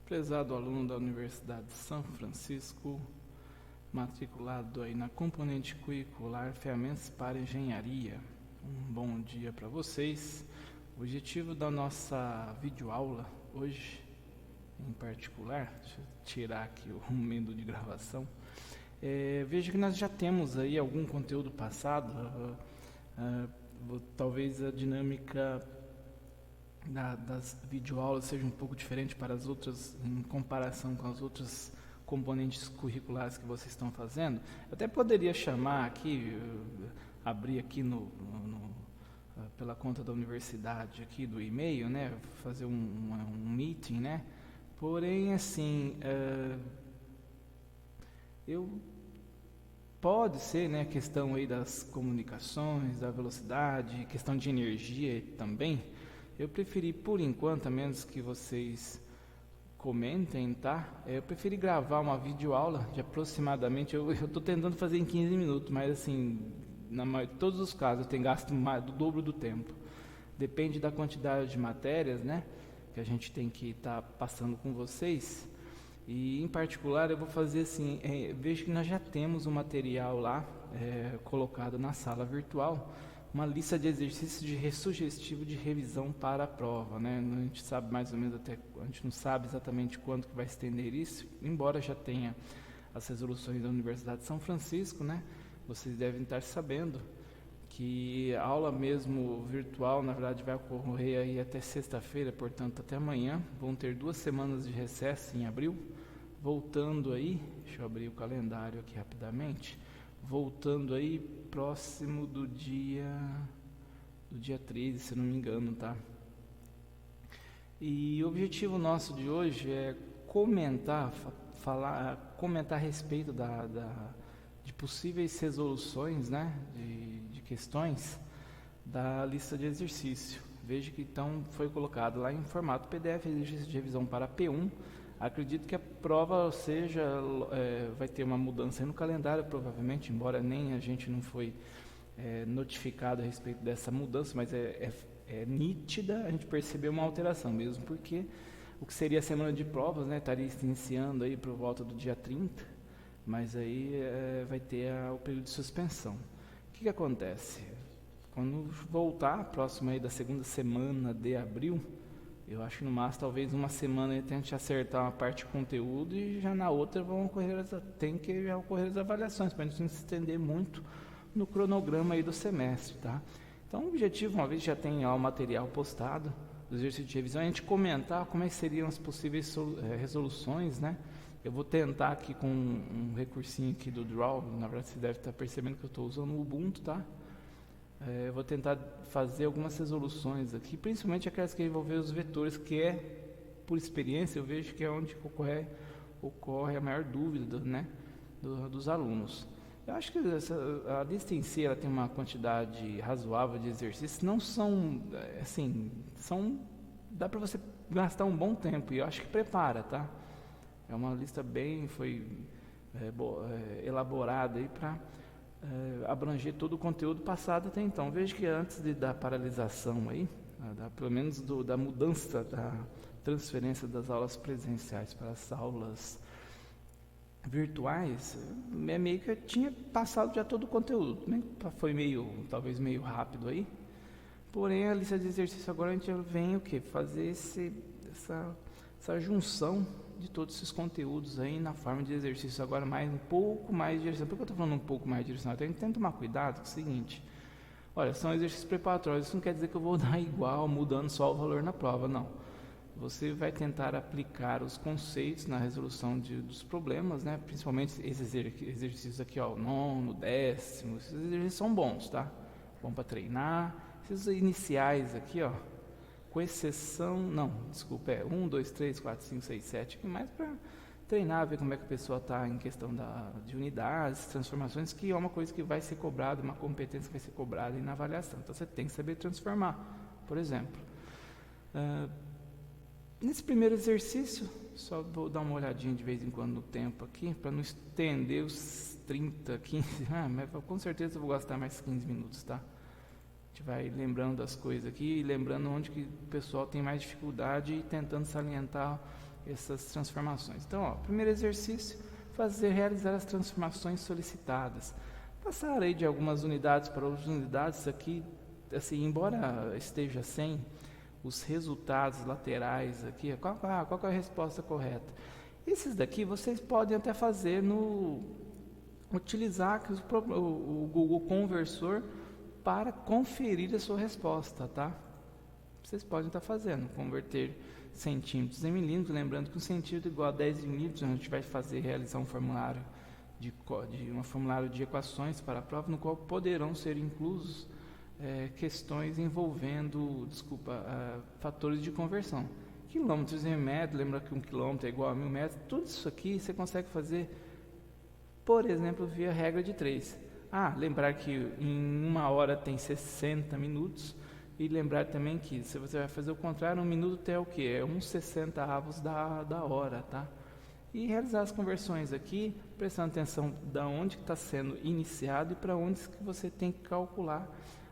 Prezado aluno da Universidade de São Francisco, matriculado aí na componente curricular Ferramentas para Engenharia. Um bom dia para vocês. O objetivo da nossa videoaula hoje, em particular, deixa eu tirar aqui o momento de gravação, veja que nós já temos aí algum conteúdo passado, talvez a dinâmica das videoaulas seja um pouco diferente para as outras, em comparação com as outras componentes curriculares que vocês estão fazendo. Eu até poderia chamar aqui, abrir aqui pela conta da universidade, aqui do e-mail, né, fazer um meeting, né, porém, assim, pode ser, né, questão aí das comunicações, da velocidade, questão de energia também. Eu preferi, por enquanto, a menos que vocês comentem, tá? Eu preferi gravar uma videoaula de aproximadamente, eu estou tentando fazer em 15 minutos, mas assim, todos os casos eu tenho gasto mais do dobro do tempo. Depende da quantidade de matérias, né, que a gente tem que estar passando com vocês. E, em particular, eu vou fazer assim, vejo que nós já temos um material lá, colocado na sala virtual, uma lista de exercícios de ressugestivo de revisão para a prova, né? A gente sabe mais ou menos a gente não sabe exatamente quando que vai estender isso, embora já tenha as resoluções da Universidade de São Francisco, né? Vocês devem estar sabendo que a aula mesmo virtual, na verdade, vai ocorrer aí até sexta-feira, portanto até amanhã. Vão ter 2 semanas de recesso em abril, voltando aí, deixa eu abrir o calendário aqui rapidamente, voltando aí próximo do dia 13, se não me engano, tá? E o objetivo nosso de hoje é comentar a respeito de possíveis resoluções, né, de questões da lista de exercício. Veja que então foi colocado lá em formato PDF, exercício de revisão para P1. Acredito que a prova vai ter uma mudança aí no calendário, provavelmente, embora nem a gente não foi notificado a respeito dessa mudança, mas é nítida a gente perceber uma alteração mesmo, porque o que seria a semana de provas, né, estaria iniciando aí por volta do dia 30, mas aí vai ter o período de suspensão. O que acontece? Quando voltar, próximo aí da segunda semana de abril, eu acho que no máximo talvez uma semana a gente acertar uma parte de conteúdo e já na outra tem que ocorrer as avaliações, para a gente não se estender muito no cronograma aí do semestre, tá? Então o objetivo, uma vez já tem o material postado do exercício de revisão, a gente comentar como é que seriam as possíveis resoluções, né? Eu vou tentar aqui com um recursinho aqui do Draw, na verdade você deve estar percebendo que eu estou usando o Ubuntu, tá? Eu vou tentar fazer algumas resoluções aqui, principalmente aquelas que envolvem os vetores, que por experiência, eu vejo que é onde ocorre a maior dúvida, né, dos alunos. Eu acho que a lista em si ela tem uma quantidade razoável de exercícios, não são, assim, dá para você gastar um bom tempo, e eu acho que prepara, tá? É uma lista foi elaborada aí para abranger todo o conteúdo passado até então. Veja que antes da paralisação aí, pelo menos da mudança, da transferência das aulas presenciais para as aulas virtuais, meio que eu tinha passado já todo o conteúdo, né? Foi talvez meio rápido aí, porém a lista de exercício agora a gente vem o que? Fazer essa junção de todos esses conteúdos aí na forma de exercício, agora um pouco mais direcionado. Por que eu estou falando um pouco mais direcionado? Tem que tomar cuidado com o seguinte: olha, são exercícios preparatórios, isso não quer dizer que eu vou dar igual, mudando só o valor na prova, não. Você vai tentar aplicar os conceitos na resolução dos problemas, né? Principalmente esses exercícios aqui, ó, o 9º, 10º, esses exercícios são bons, tá? Bom para treinar. Esses iniciais aqui, ó, com exceção, 1, 2, 3, 4, 5, 6, 7, mais para treinar, ver como é que a pessoa está em questão de unidades, transformações, que é uma coisa que vai ser cobrada, uma competência que vai ser cobrada na avaliação. Então você tem que saber transformar, por exemplo. Nesse primeiro exercício, só vou dar uma olhadinha de vez em quando no tempo aqui, para não estender os 30, 15, mas com certeza eu vou gastar mais 15 minutos, tá? A gente vai lembrando das coisas aqui, lembrando onde que o pessoal tem mais dificuldade e tentando salientar essas transformações. Então, ó, primeiro exercício, realizar as transformações solicitadas. Passar aí de algumas unidades para outras unidades aqui, assim, embora esteja sem os resultados laterais aqui, qual é a resposta correta? Esses daqui vocês podem até fazer utilizar o Google Conversor para conferir a sua resposta, tá? Vocês podem estar fazendo, converter centímetros em milímetros, lembrando que um centímetro é igual a 10 milímetros, a gente vai realizar um formulário de equações para a prova, no qual poderão ser inclusos questões envolvendo, fatores de conversão. Quilômetros em metro, lembra que 1 quilômetro é igual a 1000 metros, tudo isso aqui você consegue fazer, por exemplo, via regra de 3. Lembrar que em 1 hora tem 60 minutos, e lembrar também que se você vai fazer o contrário, 1 minuto é o que? É 1/60 da hora, tá? E realizar as conversões aqui, prestando atenção de onde está sendo iniciado e para onde que você tem que calcular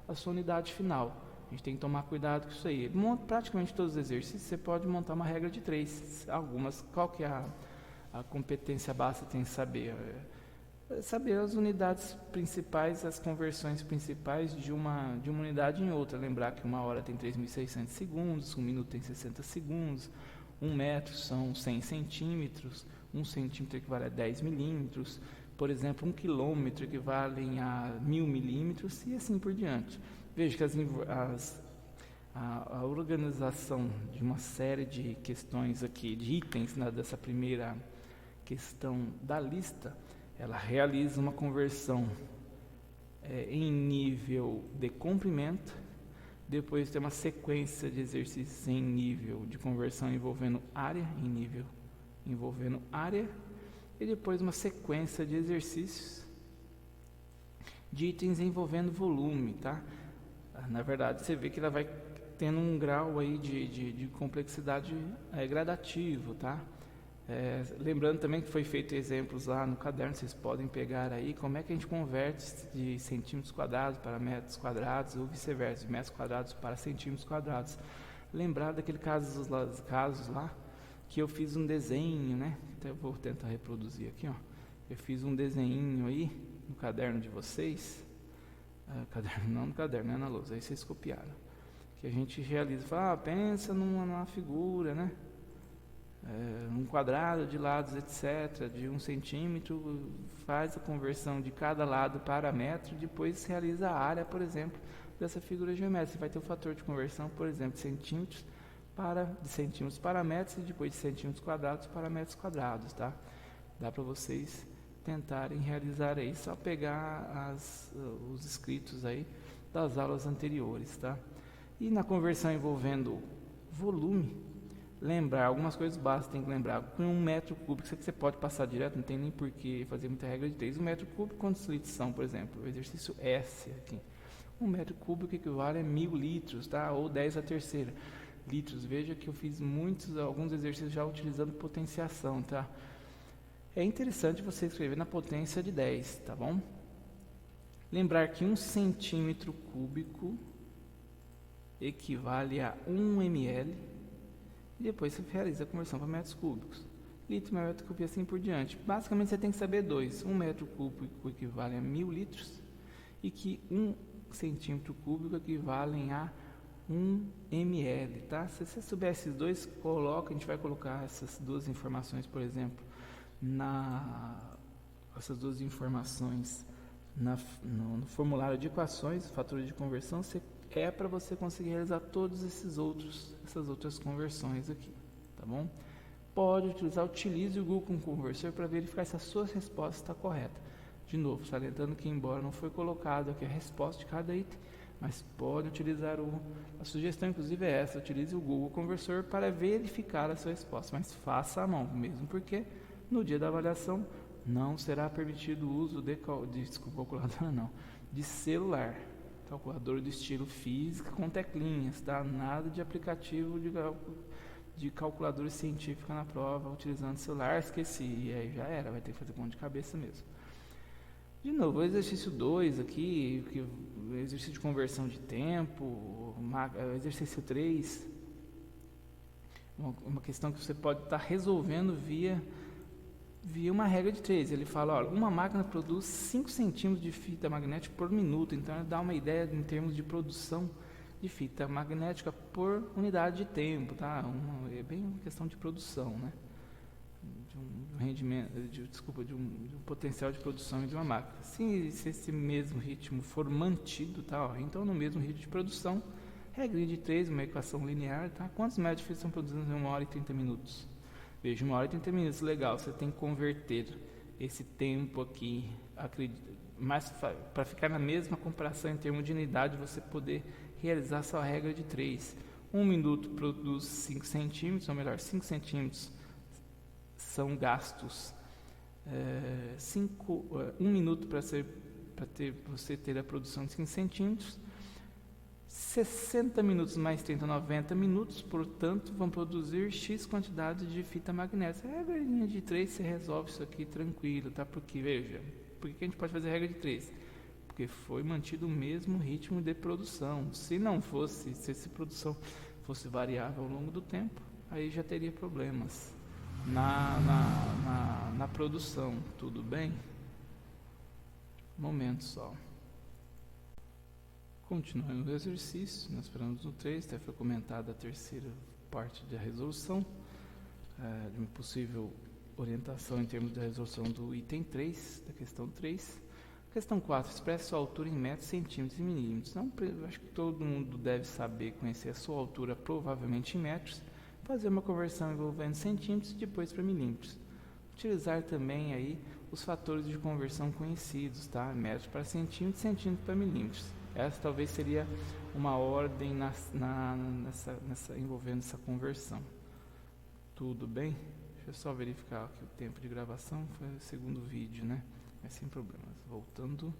a sua unidade final. A gente tem que tomar cuidado com isso aí. Praticamente todos os exercícios você pode montar uma regra de 3. Algumas, qual que é a competência básica, tem que saber? Saber as unidades principais, as conversões principais de uma unidade em outra. Lembrar que 1 hora tem 3.600 segundos, 1 minuto tem 60 segundos, 1 metro são 100 centímetros, 1 centímetro equivale a 10 milímetros, por exemplo, 1 quilômetro equivale a 1000 milímetros e assim por diante. Veja que a organização de uma série de questões aqui, de itens, dessa primeira questão da lista, ela realiza uma conversão em nível de comprimento, depois tem uma sequência de exercícios em nível de conversão envolvendo área, e depois uma sequência de exercícios de itens envolvendo volume, tá? Na verdade, você vê que ela vai tendo um grau aí de complexidade gradativo, tá? Lembrando também que foi feito exemplos lá no caderno, vocês podem pegar aí como é que a gente converte de centímetros quadrados para metros quadrados ou vice-versa, de metros quadrados para centímetros quadrados. Lembrar daquele casos lá que eu fiz um desenho, né? Até vou tentar reproduzir aqui, ó. Eu fiz um desenho aí no caderno de vocês, não no caderno, né, na lousa, aí vocês copiaram. Que a gente realiza, fala, pensa numa figura, né? Um quadrado de lados, etc., de 1 centímetro, faz a conversão de cada lado para metro, depois realiza a área, por exemplo, dessa figura geométrica. Você vai ter o fator de conversão, por exemplo, de centímetros para metros, e depois de centímetros quadrados para metros quadrados, tá? Dá para vocês tentarem realizar aí, só pegar os escritos aí das aulas anteriores, tá? E na conversão envolvendo volume, lembrar algumas coisas básicas, tem que lembrar. Com 1 metro cúbico, isso aqui você pode passar direto, não tem nem por que fazer muita regra de 3. 1 metro cúbico, quantos litros são, por exemplo? O exercício S aqui. 1 metro cúbico equivale a 1000 litros, tá? Ou 10 a terceira litros. Veja que eu fiz alguns exercícios já utilizando potenciação, tá? É interessante você escrever na potência de 10, tá bom? Lembrar que 1 centímetro cúbico equivale a 1 ml, e depois você realiza a conversão para metros cúbicos. Litro, metro cúbico e assim por diante. Basicamente você tem que saber 2. 1 metro cúbico equivale a 1000 litros e que 1 centímetro cúbico equivale a 1 ml, tá? Se você souber esses dois, a gente vai colocar essas duas informações, por exemplo, no formulário de equações, fatores de conversão, para você conseguir realizar todas essas outras conversões aqui, tá bom? Utilize o Google Conversor para verificar se a sua resposta está correta. De novo, salientando que embora não foi colocado aqui a resposta de cada item, mas pode utilizar a sugestão, inclusive é essa, utilize o Google Conversor para verificar a sua resposta, mas faça à mão, mesmo porque no dia da avaliação não será permitido o uso de celular. Calculadora do estilo física com teclinhas, tá? Nada de aplicativo de calculadora científica na prova utilizando celular. Esqueci, e aí já era, vai ter que fazer um monte de cabeça mesmo. De novo, o exercício 2 aqui, o exercício de conversão de tempo, o exercício 3, uma questão que você pode estar resolvendo via uma regra de 3. Ele fala, olha, uma máquina produz 5 centímetros de fita magnética por minuto. Então, ele dá uma ideia em termos de produção de fita magnética por unidade de tempo, tá? É bem uma questão de produção, né? De um rendimento, de um potencial de produção de uma máquina. Se esse mesmo ritmo for mantido, tá? Então, no mesmo ritmo de produção, regra de 3, uma equação linear, tá? Quantos metros de fita são produzidos em 1 hora e 30 minutos? Veja, 1 hora e 30 minutos, legal, você tem que converter esse tempo aqui, mas para ficar na mesma comparação em termos de unidade, você poder realizar sua regra de 3. 1 minuto produz 5 centímetros, ou melhor, 5 centímetros são gastos 1 minuto para você ter a produção de 5 centímetros, 60 minutos mais 30, 90 minutos, portanto, vão produzir X quantidade de fita magnética. A regra de 3, você resolve isso aqui tranquilo, tá? Porque, veja, por que a gente pode fazer a regra de 3? Porque foi mantido o mesmo ritmo de produção. Se essa produção fosse variável ao longo do tempo, aí já teria problemas na produção, tudo bem? Um momento só. Continuando o exercício, nós paramos no 3, até foi comentada a terceira parte da resolução, de uma possível orientação em termos da resolução do item 3, da questão 3. Questão 4, expresse sua altura em metros, centímetros e milímetros. Então, acho que todo mundo deve saber, conhecer a sua altura, provavelmente em metros, fazer uma conversão envolvendo centímetros e depois para milímetros. Utilizar também aí os fatores de conversão conhecidos, tá? Metros para centímetros, centímetros para milímetros. Essa talvez seria uma ordem envolvendo essa conversão. Tudo bem? Deixa eu só verificar aqui o tempo de gravação, foi o segundo vídeo, né? Mas sem problemas. Voltando.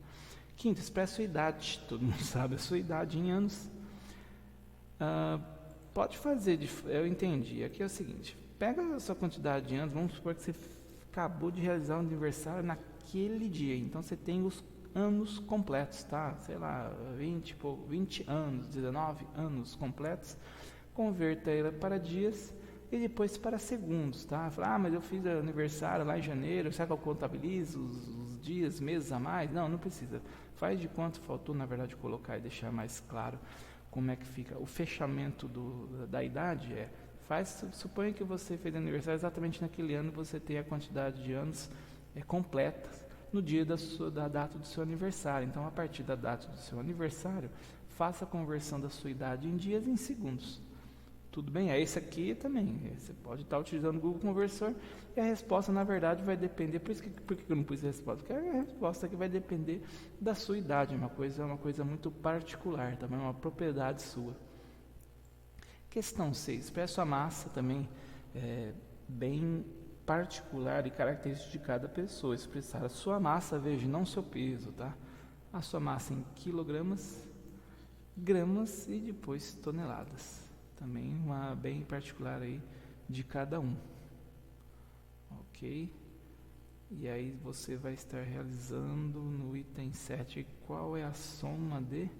Quinto, expressa sua idade. Todo mundo sabe a sua idade em anos. Pode fazer, eu entendi. Aqui é o seguinte, pega a sua quantidade de anos, vamos supor que você acabou de realizar um aniversário naquele dia. Então, você tem os anos completos, tá? Sei lá, 20 anos, 19 anos completos. Converta ele para dias e depois para segundos, tá? Fala, mas eu fiz aniversário lá em janeiro, será que eu contabilizo os dias, meses a mais? Não precisa. Faz de quanto faltou, na verdade, colocar e deixar mais claro como é que fica. O fechamento da idade suponha que você fez aniversário exatamente naquele ano, você tem a quantidade de anos completa no dia da data do seu aniversário. Então, a partir da data do seu aniversário, faça a conversão da sua idade em dias e em segundos. Tudo bem? Esse aqui também. Você pode estar utilizando o Google Conversor e a resposta, na verdade, vai depender. Por que eu não pus a resposta? Porque a resposta aqui vai depender da sua idade. É uma coisa muito particular, também é uma propriedade sua. Questão 6. Peço a massa também bem particular e característica de cada pessoa. Expressar a sua massa, veja, não seu peso, tá? A sua massa em quilogramas, gramas e depois toneladas. Também uma bem particular aí de cada um. Ok? E aí você vai estar realizando no item 7 qual é a soma de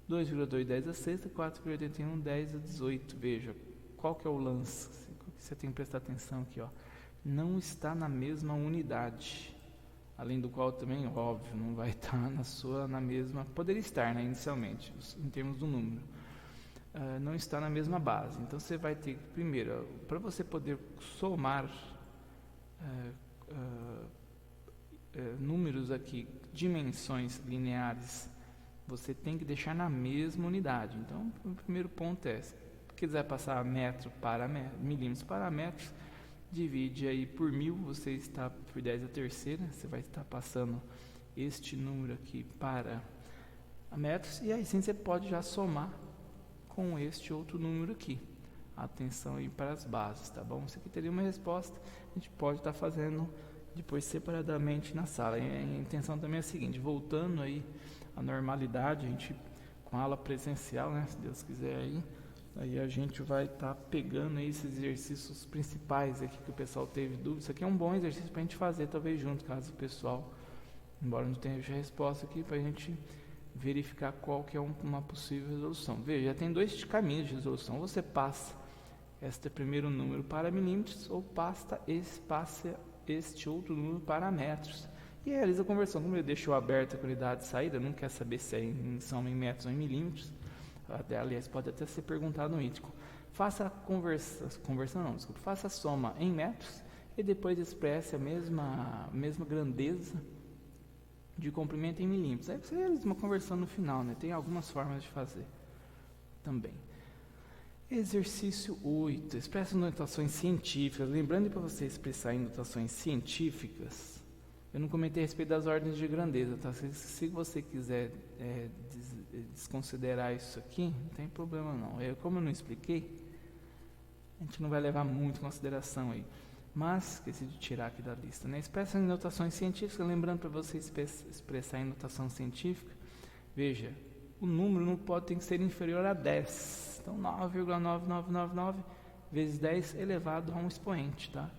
2,2 10 a sexta, 4,81 10 a 18. Veja, qual que é o lance? Você tem que prestar atenção aqui, ó. Não está na mesma unidade. Além do qual também, óbvio, não vai estar na mesma... Poderia estar, né, inicialmente, em termos do número. Não está na mesma base. Então, você vai ter que, primeiro, para você poder somar números aqui, dimensões lineares, você tem que deixar na mesma unidade. Então, o primeiro ponto é, se quiser passar metro para milímetros para metros, divide aí por 1000, você está por 10 a terceira, você vai estar passando este número aqui para metros, e aí sim você pode já somar com este outro número aqui. Atenção aí para as bases, tá bom? Isso aqui teria uma resposta, a gente pode estar fazendo depois separadamente na sala. E a intenção também é a seguinte, voltando aí à normalidade, a gente com a aula presencial, né, se Deus quiser aí a gente vai estar pegando aí esses exercícios principais aqui que o pessoal teve dúvida. Isso aqui é um bom exercício para a gente fazer, talvez junto, caso o pessoal, embora não tenha a resposta aqui, para a gente verificar qual que é uma possível resolução. Veja, já tem 2 caminhos de resolução. Você passa este primeiro número para milímetros ou passa este outro número para metros. E realiza a conversão. Como ele deixou aberta a unidade de saída, não quer saber se são em metros ou em milímetros. Aliás, pode até ser perguntado no ítico. Faça a soma em metros e depois expresse a mesma grandeza de comprimento em milímetros. Aí você realiza uma conversão no final, né? Tem algumas formas de fazer também. Exercício 8. Expressa notações científicas. Lembrando para você expressar em notações científicas, eu não comentei a respeito das ordens de grandeza, tá? Se você quiser desconsiderar isso aqui, não tem problema não. Como eu não expliquei, a gente não vai levar muito em consideração aí. Mas, esqueci de tirar aqui da lista, né? Expressa em notações científicas. Lembrando para você expressar em notação científica, veja, o número não ter que ser inferior a 10. Então, 9,9999 vezes 10 elevado a um expoente, tá?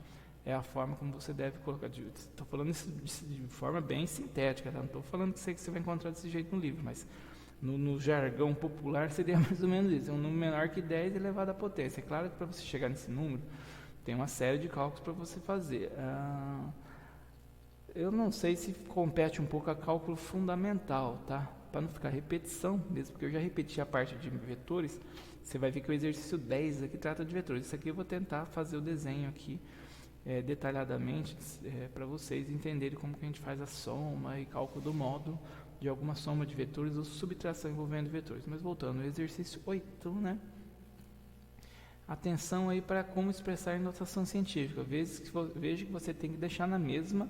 É a forma como você deve colocar. Estou falando isso de forma bem sintética, tá? Não estou falando que você vai encontrar desse jeito no livro, mas no jargão popular seria mais ou menos isso. É um número menor que 10 elevado à potência. É claro que para você chegar nesse número, tem uma série de cálculos para você fazer. Eu não sei se compete um pouco a cálculo fundamental, tá? Para não ficar repetição, mesmo porque eu já repeti a parte de vetores, você vai ver que o exercício 10 aqui trata de vetores. Isso aqui eu vou tentar fazer o desenho aqui detalhadamente para vocês entenderem como que a gente faz a soma e cálculo do módulo de alguma soma de vetores ou subtração envolvendo vetores. Mas voltando ao exercício 8, né? Atenção aí para como expressar em notação científica. Veja que você tem que deixar na mesma.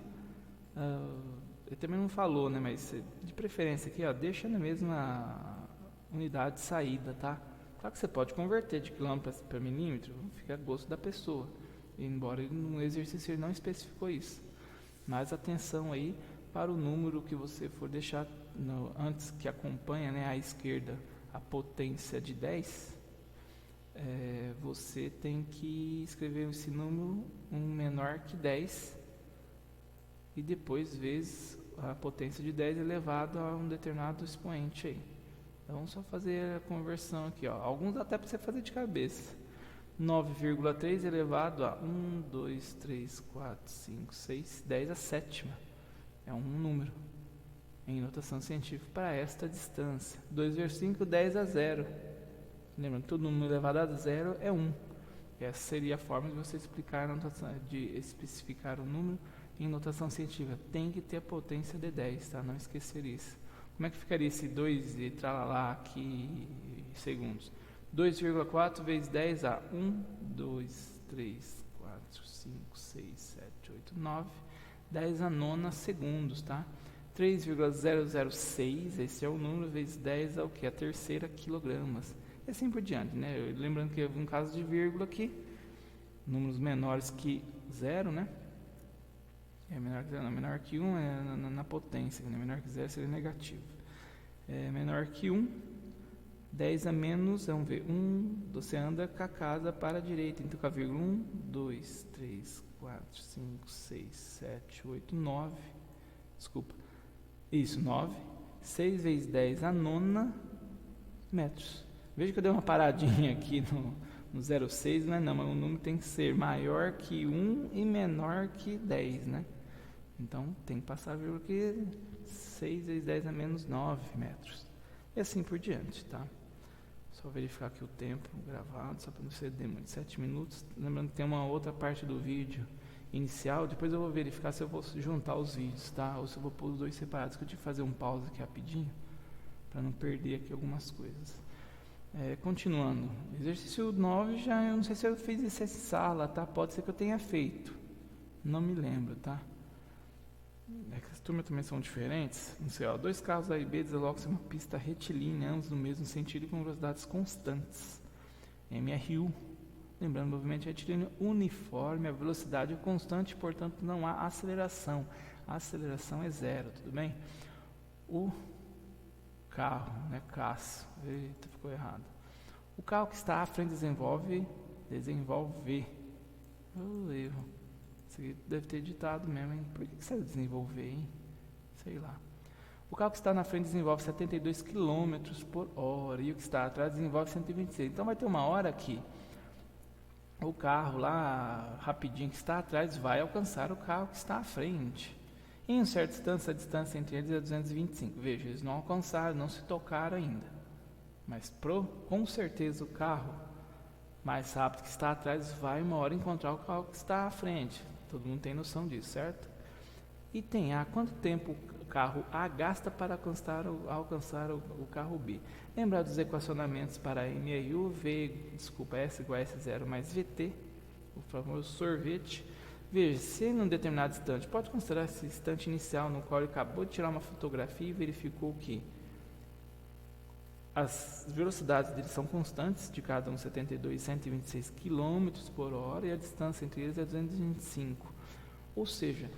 Ele também não falou, né? Mas de preferência aqui, ó, deixa na mesma unidade de saída, tá? Claro que você pode converter de quilômetro para milímetro, fica a gosto da pessoa. Embora no exercício ele não especificou isso. Mas atenção aí para o número que você for deixar antes, que acompanha, né, à esquerda a potência de 10. Você tem que escrever esse número menor que 10 e depois vezes a potência de 10 elevado a um determinado expoente aí. Então vamos só fazer a conversão aqui, ó. Alguns até para você fazer de cabeça. 9,3 elevado a 1, 2, 3, 4, 5, 6, 10 a sétima. É um número em notação científica para esta distância. 2,5, 10 a 0. Lembrando que todo número elevado a 0 é 1. Essa seria a forma de você explicar de especificar o número em notação científica. Tem que ter a potência de 10, tá? Não esquecer isso. Como é que ficaria esse 2 e tralalá aqui segundos? 2,4 vezes 10 a 1, 2, 3, 4, 5, 6, 7, 8, 9, 10 a nona segundos, tá? 3,006, esse é o número, vezes 10 é o que? A terceira quilogramas. E assim por diante, né? Lembrando que um caso de vírgula aqui, números menores que 0, né? Menor que 1 é na potência, né? Menor que 0 seria negativo. Menor que 1, 10 a menos, vamos ver, 1, você anda com a casa para a direita, então com a vírgula 1, 2, 3, 4, 5, 6, 7, 8, 9, desculpa, isso, 9, 6 vezes 10 a nona metros. Veja que eu dei uma paradinha aqui no 0,6, né? Não, mas o número tem que ser maior que 1 e menor que 10, né? Então, tem que passar a vírgula aqui, 6 vezes 10 a menos 9 metros. E assim por diante, tá? Só verificar aqui o tempo gravado, só para não ser de 7 minutos. Lembrando que tem uma outra parte do vídeo inicial, depois eu vou verificar se eu vou juntar os vídeos, tá? Ou se eu vou pôr os dois separados, que eu tive que fazer um pause aqui rapidinho, para não perder aqui algumas coisas. Continuando, exercício 9, eu não sei se eu fiz essa sala, tá? Pode ser que eu tenha feito, não me lembro, tá? É que as turmas também são diferentes. Não sei, ó, dois carros A e B deslocam-se em uma pista retilínea, ambos no mesmo sentido e com velocidades constantes. MRU. Lembrando, o movimento retilíneo uniforme, a velocidade é constante, portanto não há aceleração. A aceleração é 0, tudo bem? O carro, né, Cássio, eita, ficou errado. O carro que está à frente desenvolve, erro. Você deve ter editado mesmo, hein? Por que você deve desenvolver, hein? Sei lá. O carro que está na frente desenvolve 72 km por hora e o que está atrás desenvolve 126. Então vai ter uma hora que o carro lá rapidinho que está atrás vai alcançar o carro que está à frente. Em uma certa distância, a distância entre eles é 225. Veja, eles não alcançaram, não se tocaram ainda. Mas com certeza o carro mais rápido que está atrás vai uma hora encontrar o carro que está à frente. Todo mundo tem noção disso, certo? Item A, quanto tempo o carro A gasta para alcançar o carro B? Lembrar dos equacionamentos para MRU, S igual a S0 mais VT, o famoso sorvete. Veja, se em um determinado instante, pode considerar esse instante inicial no qual ele acabou de tirar uma fotografia e verificou que as velocidades deles são constantes, de cada um 72 e 126 km por hora, e a distância entre eles é 225. Ou seja,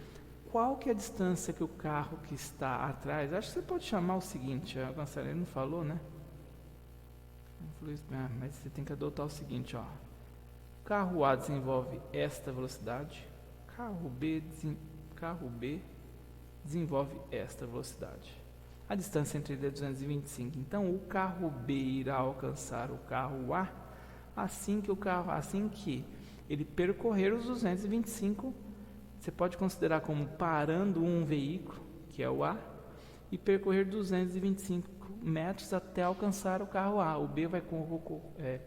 qual que é a distância que o carro que está atrás, acho que você pode chamar o seguinte, a Gonçalves não falou, né? Mas você tem que adotar o seguinte, ó. Carro A desenvolve esta velocidade, carro B desenvolve esta velocidade. A distância entre eles é 225. Então o carro B irá alcançar o carro A assim que ele percorrer os 225. Você pode considerar como parando um veículo, que é o A, e percorrer 225 metros até alcançar o carro A. O B vai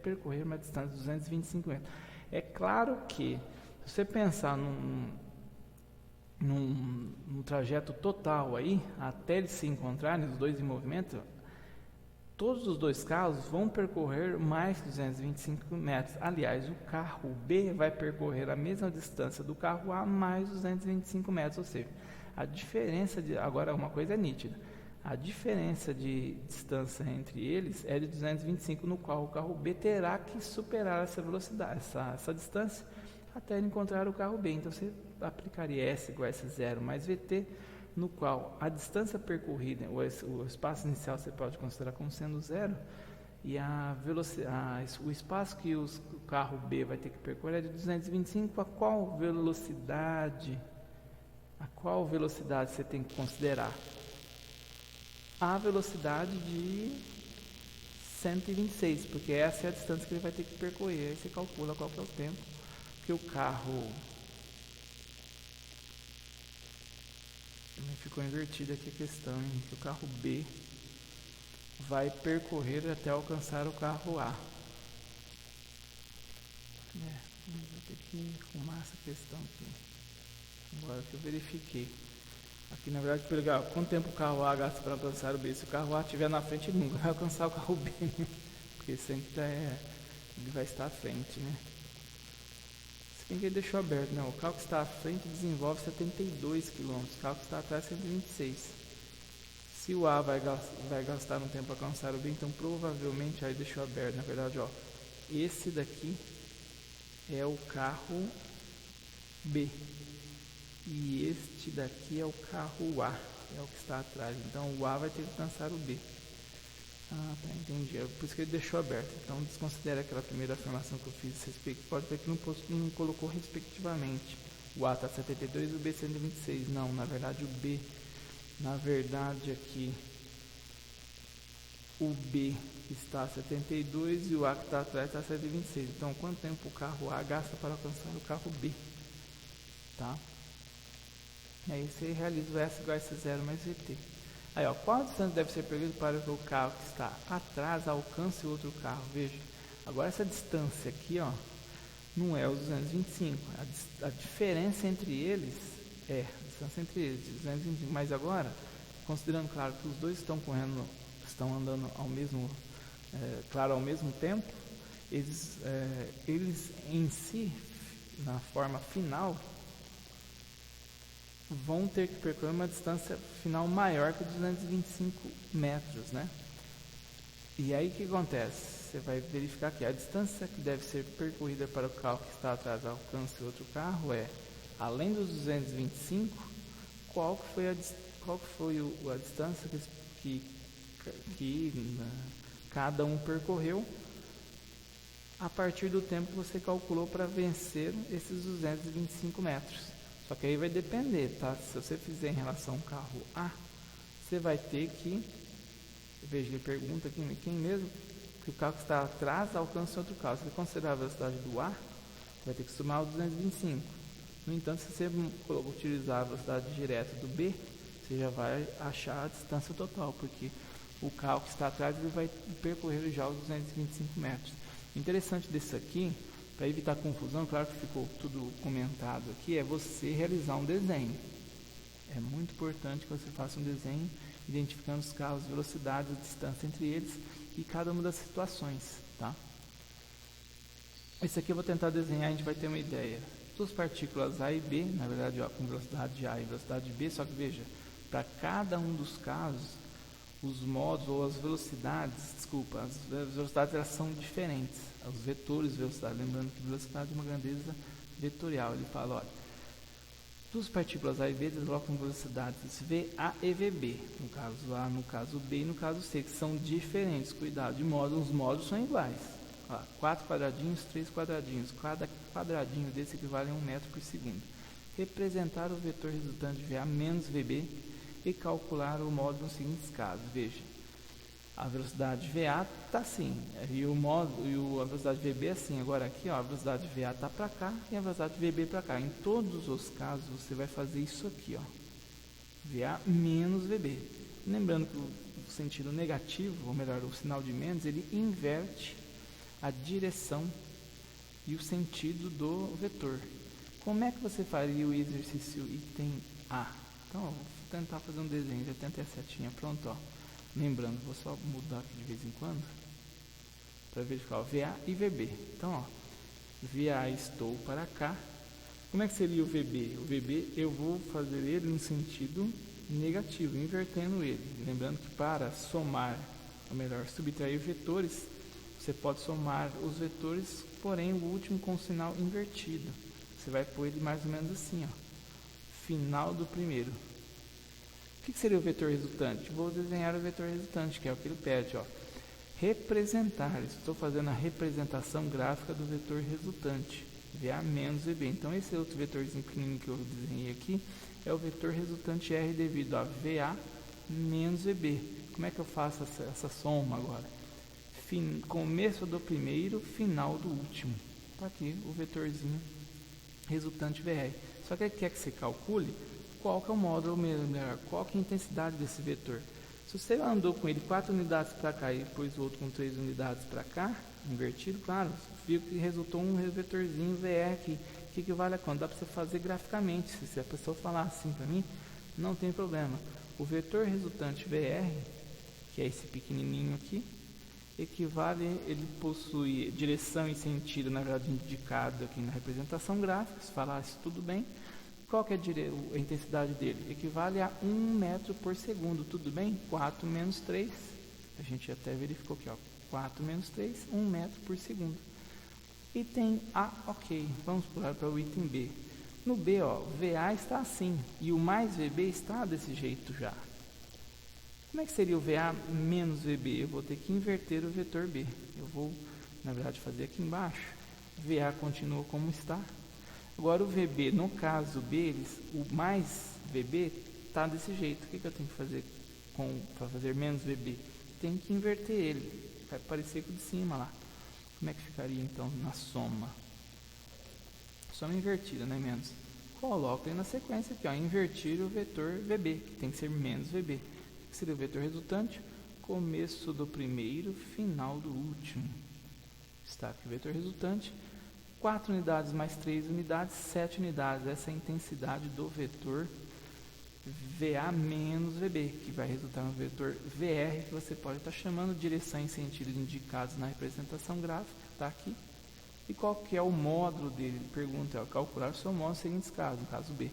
percorrer uma distância de 225 metros. É claro que, se você pensar num trajeto total aí, até eles se encontrarem, os dois em movimento, todos os dois carros vão percorrer mais de 225 metros. Aliás, o carro B vai percorrer a mesma distância do carro A mais 225 metros. Ou seja, a diferença agora uma coisa é nítida. A diferença de distância entre eles é de 225, no qual o carro B terá que superar essa velocidade, essa distância, até ele encontrar o carro B. Então você aplicaria S igual a S0 mais VT, no qual a distância percorrida, o espaço inicial você pode considerar como sendo zero, e o espaço que o carro B vai ter que percorrer é de 225. A qual velocidade você tem que considerar? A velocidade de 126, porque essa é a distância que ele vai ter que percorrer. Aí você calcula qual que é o tempo que o carro... Ficou invertida aqui a questão, hein? Que o carro B vai percorrer até alcançar o carro A. Vou ter que arrumar essa questão aqui. Agora que eu verifiquei. Aqui na verdade pegar quanto tempo o carro A gasta para alcançar o B. Se o carro A estiver na frente, ele nunca vai alcançar o carro B, né? Porque sempre ele vai estar à frente, né? Se bem que ele deixou aberto, não. O carro que está à frente desenvolve 72 km, o carro que está atrás 126. Se o A vai gastar um tempo para alcançar o B, então provavelmente aí deixou aberto. Na verdade, ó, esse daqui é o carro B. E este daqui é o carro A, é o que está atrás. Então o A vai ter que alcançar o B. Ah, tá, entendi. É por isso que ele deixou aberto. Então desconsidera aquela primeira afirmação que eu fiz a respeito. Pode ver que não colocou respectivamente. O A está 72 e o B 126. Não, na verdade o B. Na verdade aqui o B está 72 e o A que está atrás está 126. Então quanto tempo o carro A gasta para alcançar o carro B? Tá? E aí você realiza o S igual a S0 mais VT. Aí, ó, qual distância deve ser percorrida para que o carro que está atrás alcance o outro carro? Veja, agora essa distância aqui, ó, não é os 225. A diferença entre eles é a distância entre eles, 225. Mas agora, considerando, claro, que os dois estão andando ao mesmo, ao mesmo tempo, eles em si, na forma final, vão ter que percorrer uma distância final maior que 225 metros, né? E aí o que acontece? Você vai verificar que a distância que deve ser percorrida para o carro que está atrás alcance outro carro é, além dos 225, qual que foi a distância que cada um percorreu a partir do tempo que você calculou para vencer esses 225 metros. Só que aí vai depender, tá? Se você fizer em relação ao carro A, você vai ter que... Veja, ele pergunta aqui, quem mesmo? Que o carro que está atrás alcance outro carro. Se ele considerar a velocidade do A, vai ter que somar o 225. No entanto, se você utilizar a velocidade direta do B, você já vai achar a distância total, porque o carro que está atrás ele vai percorrer já os 225 metros. O interessante desse aqui, para evitar confusão, claro que ficou tudo comentado aqui, é você realizar um desenho. É muito importante que você faça um desenho identificando os carros, velocidades, a distância entre eles e cada uma das situações, tá? Esse aqui eu vou tentar desenhar, a gente vai ter uma ideia. Duas partículas A e B, na verdade, ó, com velocidade A e velocidade B, só que veja, para cada um dos casos, os modos ou as velocidades, as velocidades elas são diferentes, os vetores de velocidade, lembrando que velocidade é uma grandeza vetorial. Ele fala, olha, duas partículas A e B deslocam velocidades VA e VB, no caso A, no caso B e no caso C, que são diferentes, cuidado, os modos são iguais. 4 quadradinhos, 3 quadradinhos, cada quadradinho desse equivale a 1 metro por segundo. Representar o vetor resultante de VA menos VB e calcular o modo nos seguintes casos. Veja, a velocidade VA está assim, a velocidade VB é assim. Agora aqui, ó, a velocidade VA está para cá e a velocidade VB para cá. Em todos os casos, você vai fazer isso aqui, ó, VA menos VB. Lembrando que o sentido negativo, ou melhor, o sinal de menos, ele inverte a direção e o sentido do vetor. Como é que você faria o exercício item A? Então, vou tentar fazer um desenho, já tentei a setinha, pronto, ó. Lembrando, vou só mudar aqui de vez em quando, para verificar, ó, VA e VB. Então, ó, VA estou para cá. Como é que seria o VB? O VB eu vou fazer ele no sentido negativo, invertendo ele. Lembrando que para somar, ou melhor, subtrair vetores, você pode somar os vetores, porém o último com o sinal invertido. Você vai pôr ele mais ou menos assim, ó, final do primeiro. O que seria o vetor resultante? Vou desenhar o vetor resultante, que é o que ele pede, ó. Representar, estou fazendo a representação gráfica do vetor resultante, VA menos VB. Então esse outro vetorzinho pequenininho que eu desenhei aqui é o vetor resultante R devido a VA menos VB. Como é que eu faço essa soma agora? Começo do primeiro, final do último. Está aqui o vetorzinho resultante VR. Só que ele quer que você calcule qual que é o módulo, melhor, qual que é a intensidade desse vetor. Se você andou com ele 4 unidades para cá e depois o outro com 3 unidades para cá, invertido, claro, viu que resultou um vetorzinho VR aqui, que equivale a quanto? Dá para você fazer graficamente. Se a pessoa falar assim para mim, não tem problema. O vetor resultante VR, que é esse pequenininho aqui, equivale, ele possui direção e sentido, na verdade, indicado aqui na representação gráfica. Se falasse tudo bem, qual que é a intensidade dele? Equivale a 1 metro por segundo, tudo bem? 4 menos 3, a gente até verificou aqui, ó, 4 menos 3, 1 metro por segundo. Item A, ok, vamos pular para o item B. No B, ó, VA está assim, e o mais VB está desse jeito já. Como é que seria o VA menos VB? Eu vou ter que inverter o vetor B. Eu vou, na verdade, fazer aqui embaixo. VA continua como está. Agora o VB, no caso B, o mais VB está desse jeito. O que eu tenho que fazer para fazer menos VB? Tem que inverter ele. Vai parecer com o de cima lá. Como é que ficaria então na soma? Soma invertida, né? Menos. Coloco aí na sequência aqui, ó, invertir o vetor VB, que tem que ser menos VB. Que seria o vetor resultante, começo do primeiro, final do último. Está aqui o vetor resultante, 4 unidades mais 3 unidades, 7 unidades. Essa é a intensidade do vetor VA menos VB, que vai resultar no vetor VR, que você pode estar chamando de direção e sentido indicados na representação gráfica, está aqui. E qual que é o módulo dele? Pergunta, é calcular o seu módulo nos seguintes casos, no caso B.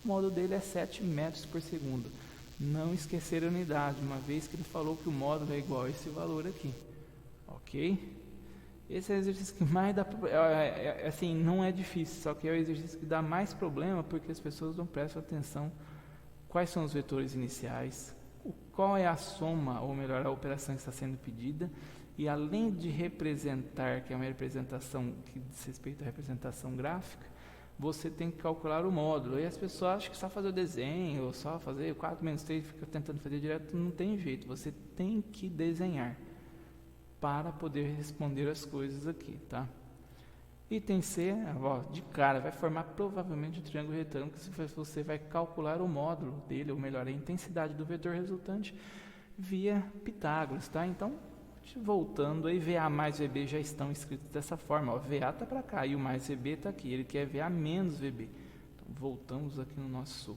O módulo dele é 7 metros por segundo. Não esquecer a unidade, uma vez que ele falou que o módulo é igual a esse valor aqui. Ok? Esse é o exercício que mais dá assim, não é difícil, só que é o exercício que dá mais problema porque as pessoas não prestam atenção quais são os vetores iniciais, qual é a soma, ou melhor, a operação que está sendo pedida, e além de representar, que é uma representação que diz respeito à representação gráfica, você tem que calcular o módulo. E as pessoas acham que só fazer o desenho, ou só fazer 4 menos 3, fica tentando fazer direto, não tem jeito. Você tem que desenhar para poder responder as coisas aqui, tá? Item C, ó, de cara, vai formar provavelmente um triângulo retângulo que você vai calcular o módulo dele, ou melhor, a intensidade do vetor resultante via Pitágoras, tá? Então, voltando aí, VA mais VB já estão escritos dessa forma, ó, VA está para cá e o mais VB está aqui, ele quer VA menos VB. Então, voltamos aqui no nosso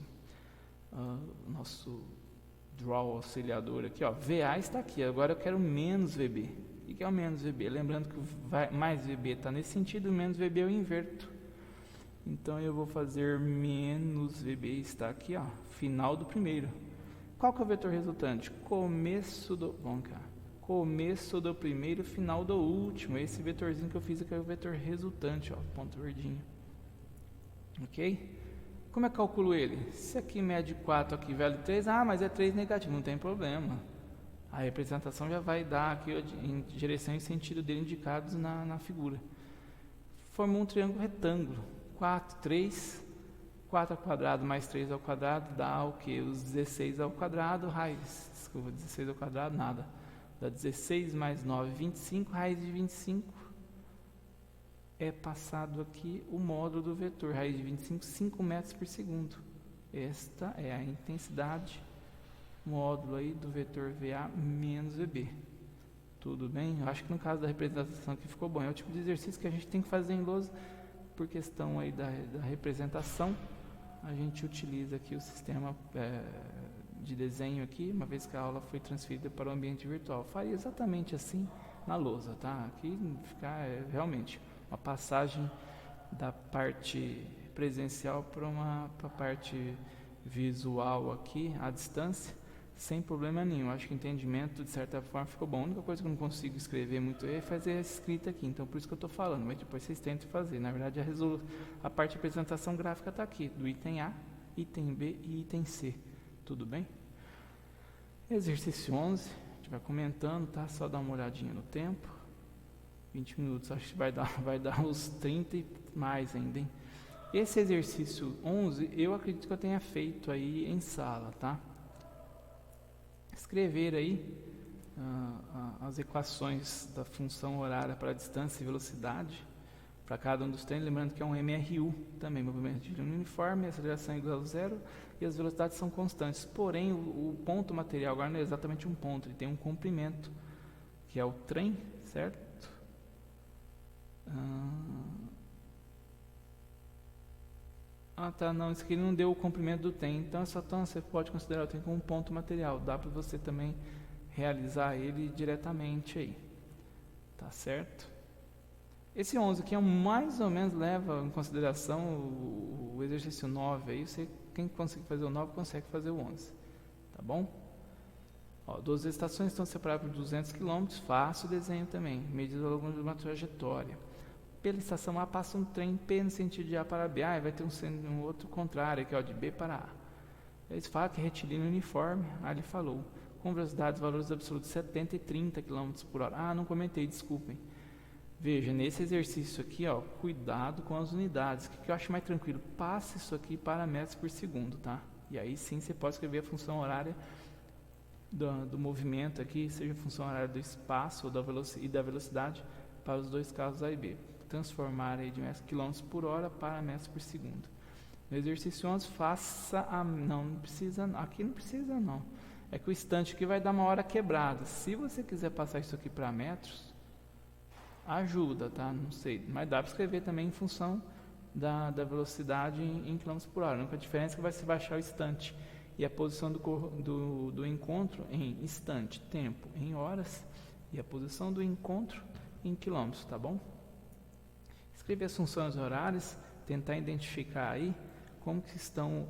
draw auxiliador aqui, ó, VA está aqui, agora eu quero menos VB. O que é o menos VB? Lembrando que o mais VB está nesse sentido, o menos VB eu inverto. Então eu vou fazer menos VB, está aqui, ó, final do primeiro. Qual que é o vetor resultante? Começo do primeiro, final do último. Esse vetorzinho que eu fiz aqui é o vetor resultante, ó, ponto verdinho. Ok? Como é que eu calculo ele? Se aqui mede 4, aqui vale 3, mas é 3 negativo, não tem problema. A representação já vai dar aqui em direção e sentido dele indicados na figura. Formou um triângulo retângulo. 4 ao quadrado mais 3 ao quadrado dá o que? Os 16 ao quadrado, raiz. Desculpa, 16 ao quadrado, nada. Dá 16 mais 9, 25, raiz de 25. É passado aqui o módulo do vetor, raiz de 25, 5 metros por segundo. Esta é a intensidade módulo aí do vetor VA menos VB. Tudo bem? Eu acho que no caso da representação aqui ficou bom. É o tipo de exercício que a gente tem que fazer em lousa. Por questão aí da representação, a gente utiliza aqui o sistema de desenho aqui, uma vez que a aula foi transferida para o ambiente virtual. Faria exatamente assim na lousa, tá? Aqui ficar realmente uma passagem da parte presencial para a parte visual aqui, à distância, sem problema nenhum. Acho que o entendimento, de certa forma, ficou bom. A única coisa que eu não consigo escrever muito é fazer a escrita aqui, então por isso que eu estou falando, mas depois vocês tentem fazer. Na verdade, a parte de apresentação gráfica está aqui, do item A, item B e item C. Tudo bem? Exercício 11, a gente vai comentando, tá? Só dar uma olhadinha no tempo. 20 minutos, acho que vai dar uns 30 e mais ainda, hein? Esse exercício 11, eu acredito que eu tenha feito aí em sala, tá? Escrever aí as equações da função horária para distância e velocidade para cada um dos treinos, lembrando que é um MRU também, movimento de linha uniforme, a aceleração é igual a zero e as velocidades são constantes, porém o ponto material agora não é exatamente um ponto, ele tem um comprimento, que é o trem, certo? Tá, não, isso aqui não deu o comprimento do trem, então você pode considerar o trem como um ponto material, dá para você também realizar ele diretamente aí, tá certo? Esse 11 aqui mais ou menos leva em consideração o exercício 9, aí quem conseguir fazer o 9 consegue fazer o 11, tá bom? 12 estações estão separadas por 200 km, fácil desenho também, medido ao longo de uma trajetória. Pela estação A passa um trem P no sentido de A para B, vai ter um outro contrário aqui, de B para A. Eles falam que é retilíneo uniforme, ele falou, com velocidades, valores absolutos 70 e 30 km por hora. Não comentei, desculpem. Veja, nesse exercício aqui, cuidado com as unidades. O que eu acho mais tranquilo? Passe isso aqui para metros por segundo, tá? E aí sim você pode escrever a função horária do movimento aqui, seja a função horária do espaço ou e da velocidade para os dois casos A e B. Transformar aí de metros km por hora para metros por segundo. No exercício 11, faça não precisa, aqui não precisa não. É que o instante aqui vai dar uma hora quebrada. Se você quiser passar isso aqui para metros, ajuda, tá? Não sei, mas dá para escrever também em função da velocidade em km por hora. A única diferença é que vai se baixar o instante e a posição do encontro em instante, tempo em horas e a posição do encontro em quilômetros, tá bom? Escrever as funções horárias, tentar identificar aí como que estão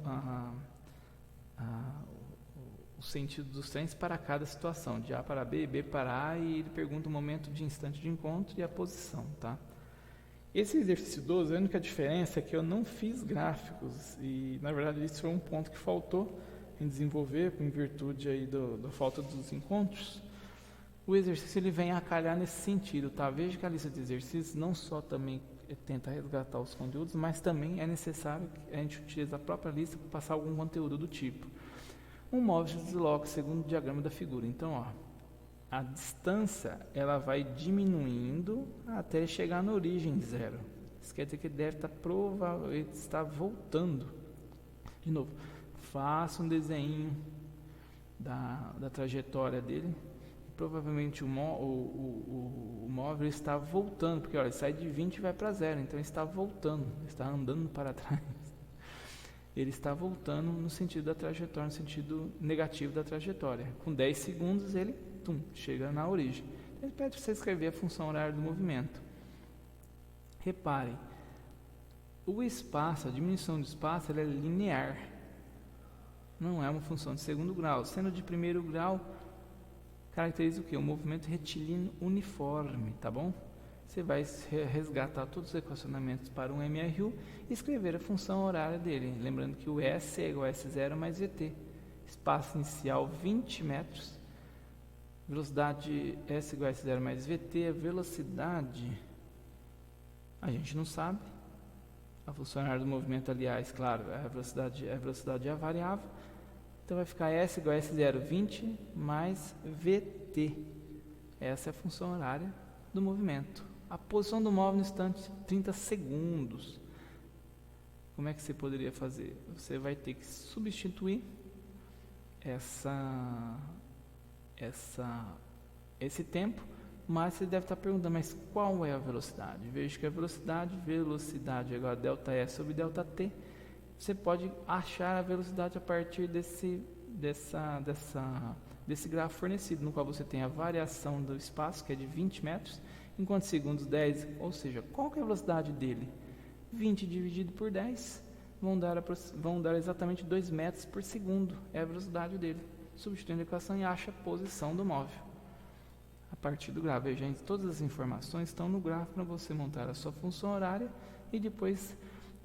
o sentido dos trens para cada situação, de A para B, B para A, e ele pergunta o momento de instante de encontro e a posição, tá? Esse exercício 12, a única diferença é que eu não fiz gráficos, e na verdade isso foi um ponto que faltou em desenvolver, em virtude aí da falta dos encontros. O exercício ele vem a calhar nesse sentido, tá? Veja que a lista de exercícios não só também tenta resgatar os conteúdos, mas também é necessário que a gente utilize a própria lista para passar algum conteúdo do tipo. Um móvel se desloca segundo o diagrama da figura. Então, a distância ela vai diminuindo até chegar na origem zero. Isso quer dizer que ele deve estar ele está voltando. De novo, faça um desenho da trajetória dele. Provavelmente o móvel está voltando, porque olha, ele sai de 20 e vai para 0, então ele está voltando, está andando para trás. Ele está voltando no sentido da trajetória, no sentido negativo da trajetória. Com 10 segundos ele chega na origem. Ele pede para você escrever a função horária do movimento. Reparem, o espaço, a diminuição do espaço, ela é linear. Não é uma função de segundo grau. Sendo de primeiro grau, caracteriza o quê? Um movimento retilíneo uniforme, tá bom? Você vai resgatar todos os equacionamentos para um MRU e escrever a função horária dele. Lembrando que o S é igual a S0 mais VT. Espaço inicial 20 metros. Velocidade S igual a S0 mais VT. A velocidade, a gente não sabe. A função horária do movimento, aliás, claro, a velocidade é a variável. Então vai ficar S igual a S0, 20 mais VT. Essa é a função horária do movimento. A posição do móvel no instante 30 segundos. Como é que você poderia fazer? Você vai ter que substituir esse tempo, mas você deve estar perguntando, mas qual é a velocidade? Veja que a velocidade é igual a ΔE sobre ΔT. Você pode achar a velocidade a partir desse gráfico fornecido, no qual você tem a variação do espaço, que é de 20 metros, em quantos segundos? 10, ou seja, qual que é a velocidade dele? 20 dividido por 10 vão dar exatamente 2 metros por segundo, é a velocidade dele. Substituindo a equação e acha a posição do móvel a partir do gráfico. Veja, gente, todas as informações estão no gráfico para você montar a sua função horária e depois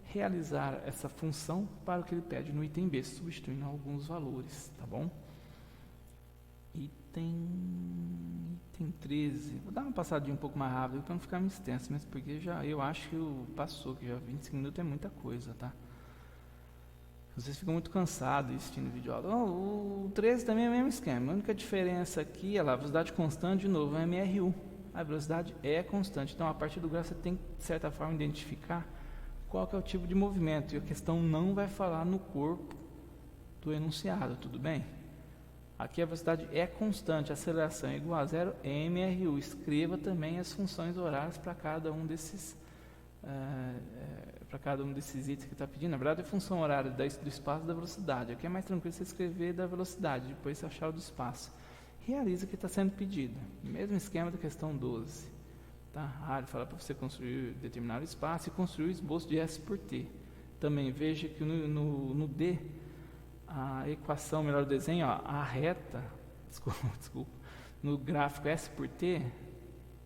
realizar essa função para o que ele pede no item B, substituindo alguns valores, tá bom? Item 13. Vou dar uma passadinha um pouco mais rápido para não ficar muito extenso, mas porque eu acho que passou, que já 25 minutos é muita coisa, tá? Vocês ficam muito cansados assistindo vídeo aula. O 13 também é o mesmo esquema. A única diferença aqui é lá, a velocidade constante, de novo, é MRU. A velocidade é constante. Então, a partir do gráfico, você tem que, de certa forma, identificar qual que é o tipo de movimento. E a questão não vai falar no corpo do enunciado, tudo bem? Aqui a velocidade é constante, a aceleração é igual a 0, MRU. Escreva também as funções horárias para cada um desses itens que está pedindo. Na verdade, é a função horária do espaço e da velocidade. Aqui é mais tranquilo você escrever da velocidade, depois você achar o do espaço. Realiza o que está sendo pedido. Mesmo esquema da questão 12. Tá? Ele fala para você construir determinado espaço e construir o esboço de S por T. Também veja que no D, a equação, melhor o desenho, a reta, desculpa, no gráfico S por T,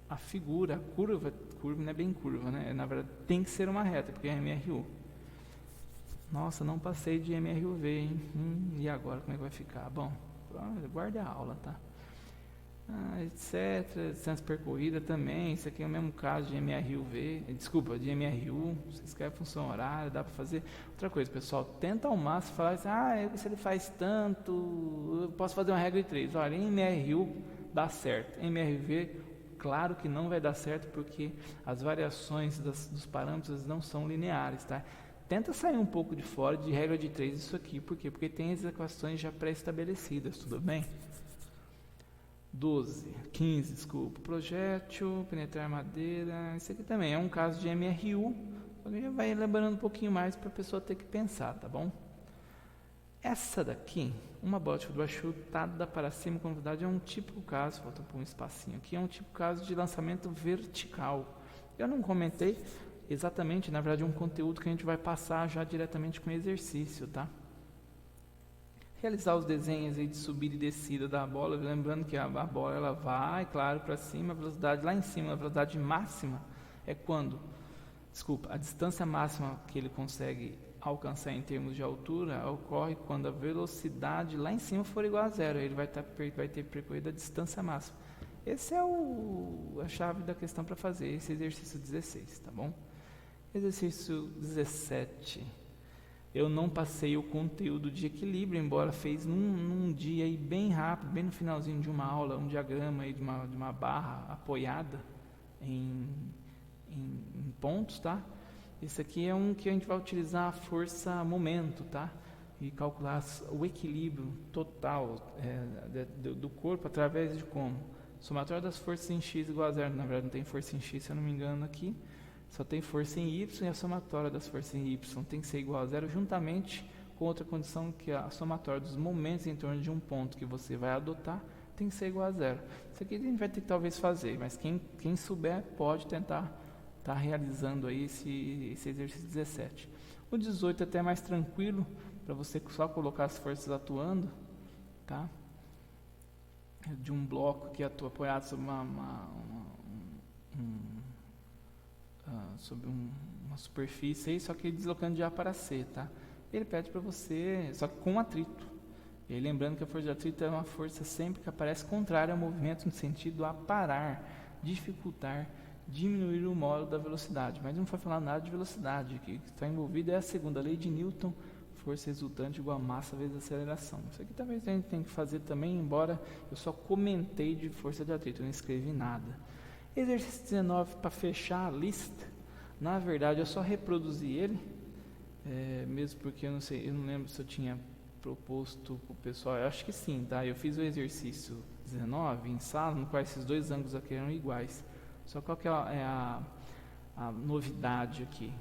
a figura, a curva não é bem curva, né? Na verdade, tem que ser uma reta, porque é MRU. Nossa, não passei de MRUV, hein? E agora, como é que vai ficar? Bom, guarde a aula, tá? Etc. Distância percorrida também. Isso aqui é o mesmo caso de MRUV. Desculpa, de MRU. Você escreve função horária, dá para fazer. Outra coisa, pessoal, tenta ao máximo falar assim, se ele faz tanto, eu posso fazer uma regra de 3. Olha, em MRU dá certo. MRV, claro que não vai dar certo, porque as variações dos parâmetros não são lineares, tá? Tenta sair um pouco de fora de regra de 3 isso aqui. Por quê? Porque tem as equações já pré-estabelecidas, tudo bem? 15, desculpa. Projétil, penetrar madeira. Isso aqui também é um caso de MRU. Alguém já vai lembrando um pouquinho mais para a pessoa ter que pensar, tá bom? Essa daqui, uma bola de futebol chutada para cima com velocidade, é um típico caso, falta pôr um espacinho aqui, é um típico caso de lançamento vertical. Eu não comentei exatamente, na verdade, um conteúdo que a gente vai passar já diretamente com o exercício, tá? Realizar os desenhos aí de subida e descida da bola, lembrando que a bola ela vai, claro, para cima, a velocidade lá em cima, a velocidade máxima é quando? Desculpa, a distância máxima que ele consegue alcançar em termos de altura ocorre quando a velocidade lá em cima for igual a 0, ele vai ter percorrido a distância máxima. Esse é a chave da questão para fazer, esse exercício 16, tá bom? Exercício 17. Eu não passei o conteúdo de equilíbrio, embora fez num dia aí bem rápido, bem no finalzinho de uma aula, um diagrama aí de uma barra apoiada em pontos, tá? Esse aqui é um que a gente vai utilizar a força momento, tá? E calcular o equilíbrio total do corpo através de como? Somatório das forças em x igual a zero. Na verdade não tem força em x, se eu não me engano aqui. Só tem força em y, e a somatória das forças em y tem que ser igual a zero, juntamente com outra condição, que é a somatória dos momentos em torno de um ponto que você vai adotar tem que ser igual a zero. Isso aqui a gente vai ter que talvez fazer, mas quem souber pode tentar estar realizando aí esse exercício 17. O 18 é até mais tranquilo, para você só colocar as forças atuando, tá? De um bloco que atua apoiado sobre sobre uma superfície aí, só que deslocando de A para C, tá? Ele pede para você, só que com atrito. E aí, lembrando que a força de atrito é uma força sempre que aparece contrária ao movimento no sentido a parar, dificultar, diminuir o módulo da velocidade. Mas não foi falar nada de velocidade, o que está envolvido é a segunda lei de Newton, força resultante igual a massa vezes aceleração. Isso aqui talvez a gente tenha que fazer também, embora eu só comentei de força de atrito, eu não escrevi nada. Exercício 19, para fechar a lista, na verdade eu só reproduzi ele, mesmo porque eu não lembro se eu tinha proposto para o pessoal, eu acho que sim, tá? Eu fiz o exercício 19 em sala, no qual esses dois ângulos aqui eram iguais. Só qual que é a novidade aqui?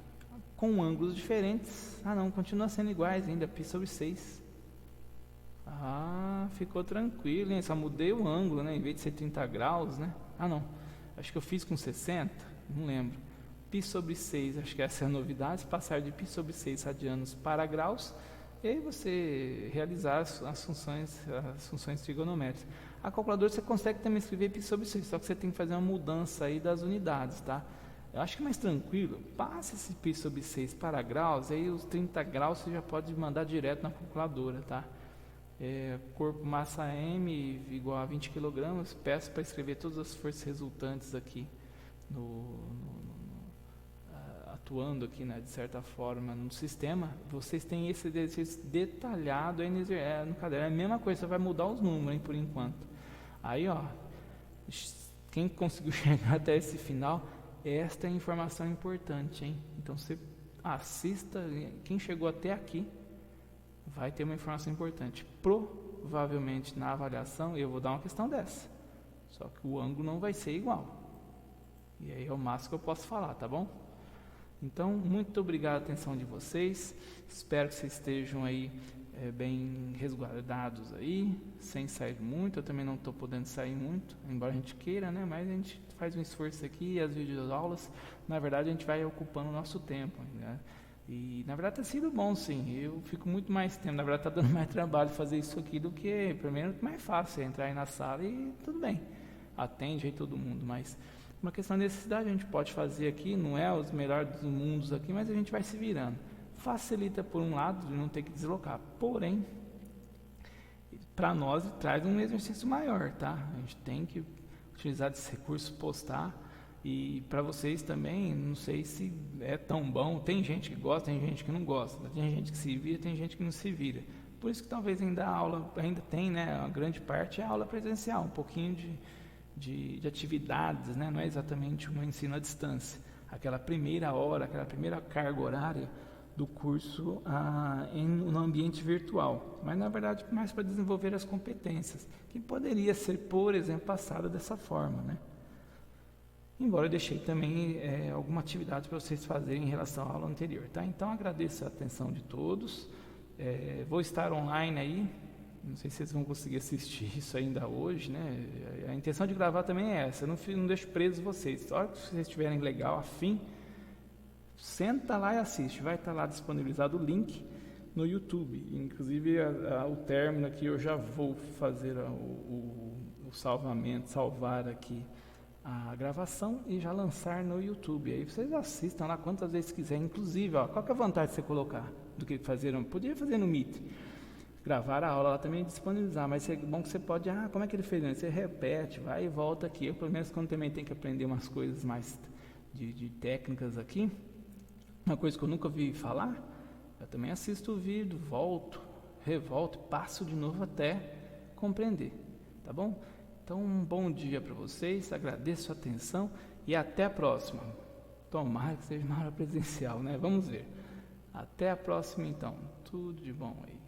Com ângulos diferentes, não, continua sendo iguais ainda, π sobre 6. Ficou tranquilo, hein? Só mudei o ângulo, né? Em vez de ser 30 graus, né? Não, acho que eu fiz com 60, não lembro. π sobre 6, acho que essa é a novidade, passar de π sobre 6 radianos para graus, e aí você realizar as funções trigonométricas. A calculadora você consegue também escrever π sobre 6, só que você tem que fazer uma mudança aí das unidades, tá? Eu acho que é mais tranquilo, passa esse π sobre 6 para graus, aí os 30 graus você já pode mandar direto na calculadora, tá? Corpo massa M igual a 20 kg, peço para escrever todas as forças resultantes aqui, atuando aqui, né, de certa forma no sistema. Vocês têm esse exercício detalhado aí no caderno, é a mesma coisa, você vai mudar os números, hein, por enquanto. Aí, quem conseguiu chegar até esse final, esta é a informação importante, hein? Então você assista, quem chegou até aqui vai ter uma informação importante. Provavelmente na avaliação eu vou dar uma questão dessa, só que o ângulo não vai ser igual, e aí é o máximo que eu posso falar, tá bom? Então, muito obrigado a atenção de vocês, espero que vocês estejam aí bem resguardados aí, sem sair muito. Eu também não estou podendo sair muito, embora a gente queira, né? Mas a gente faz um esforço aqui, e as videoaulas, na verdade, a gente vai ocupando o nosso tempo, né? E, na verdade, está sendo bom, sim. Eu fico muito mais tempo, na verdade, está dando mais trabalho fazer isso aqui do que, primeiro, mais fácil, entrar aí na sala e tudo bem, atende aí todo mundo, mas uma questão de necessidade a gente pode fazer aqui, não é os melhores dos mundos aqui, mas a gente vai se virando. Facilita por um lado de não ter que deslocar, porém, para nós traz um exercício maior, tá? A gente tem que utilizar esse recurso, postar, e para vocês também, não sei se é tão bom, tem gente que gosta, tem gente que não gosta, tem gente que se vira, tem gente que não se vira. Por isso que talvez ainda a aula, ainda tem, né, a grande parte é a aula presencial, um pouquinho de atividades, né? Não é exatamente um ensino à distância, aquela primeira hora, aquela primeira carga horária do curso no ambiente virtual, mas na verdade mais para desenvolver as competências, que poderia ser, por exemplo, passada dessa forma, né? Embora eu deixei também alguma atividade para vocês fazerem em relação à aula anterior, tá? Então agradeço a atenção de todos, vou estar online aí, não sei se vocês vão conseguir assistir isso ainda hoje, né? A intenção de gravar também é essa, eu não deixo preso vocês, só que se vocês estiverem legal, afim, senta lá e assiste, vai estar lá disponibilizado o link no YouTube, inclusive o término aqui eu já vou fazer o salvar aqui a gravação e já lançar no YouTube, aí vocês assistam lá quantas vezes quiserem, inclusive, qual que é a vantagem de você colocar, do que podia fazer no Meet, gravar a aula lá também e disponibilizar, mas é bom que você pode, como é que ele fez, né? Você repete, vai e volta aqui, eu pelo menos quando também tenho que aprender umas coisas mais de técnicas aqui, uma coisa que eu nunca ouvi falar, eu também assisto o vídeo, revolto, passo de novo até compreender, tá bom? Então, um bom dia para vocês, agradeço a atenção e até a próxima. Tomara que seja uma aula presencial, né? Vamos ver. Até a próxima, então. Tudo de bom aí.